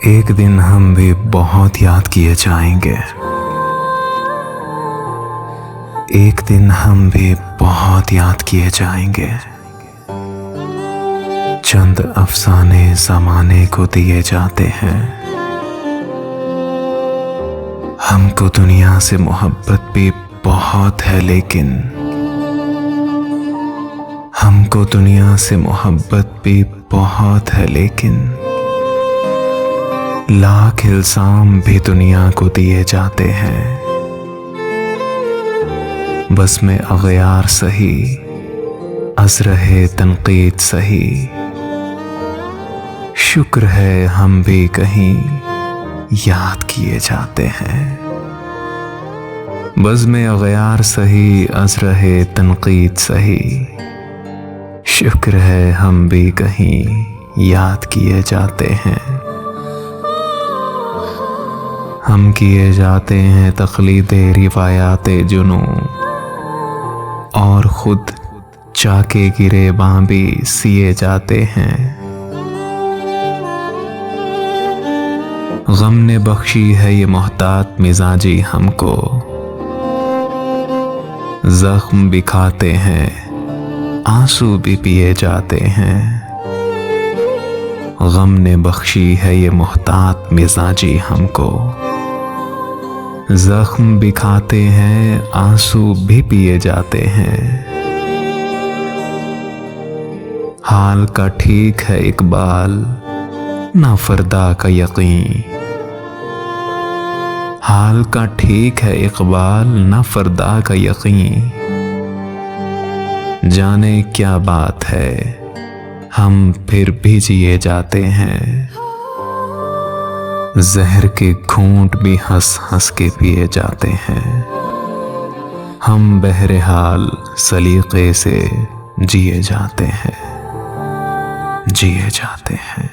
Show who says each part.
Speaker 1: एक दिन हम भी बहुत याद किए जाएंगे। एक दिन हम भी बहुत याद किए जाएंगे। चंद अफसाने ज़माने को दिए जाते हैं। हमको दुनिया से मोहब्बत भी बहुत है, लेकिन हमको दुनिया से मोहब्बत भी बहुत है, लेकिन लाख इल्जाम भी दुनिया को दिए जाते हैं। बस में अग़यार सही, अज़्र तनक़ीद सही, शुक्र है हम भी कहीं याद किए जाते हैं। बस में अग़यार सही, अज़्र तनक़ीद सही, शुक्र है हम भी कहीं याद किए जाते हैं। हम किए जाते हैं तक़लीदे रिवायाते जुनू, और खुद चाके गिरेबां भी सिए जाते हैं। गम ने बख्शी है ये मोहतात मिजाजी हमको, जख्म भी खाते हैं, आंसू भी पिए जाते हैं। गम ने बख्शी है ये मोहतात मिजाजी हमको, जख्म भी खाते हैं, आंसू भी पिए जाते हैं। हाल का ठीक है इकबाल, ना फरदा का यकीन। हाल का ठीक है इकबाल, ना फरदा का यकीन। जाने क्या बात है, हम फिर भी जिए जाते हैं। जहर के घूंट भी हंस हंस के पिए जाते हैं। हम बहरहाल सलीके से जिए जाते हैं, जिए जाते हैं।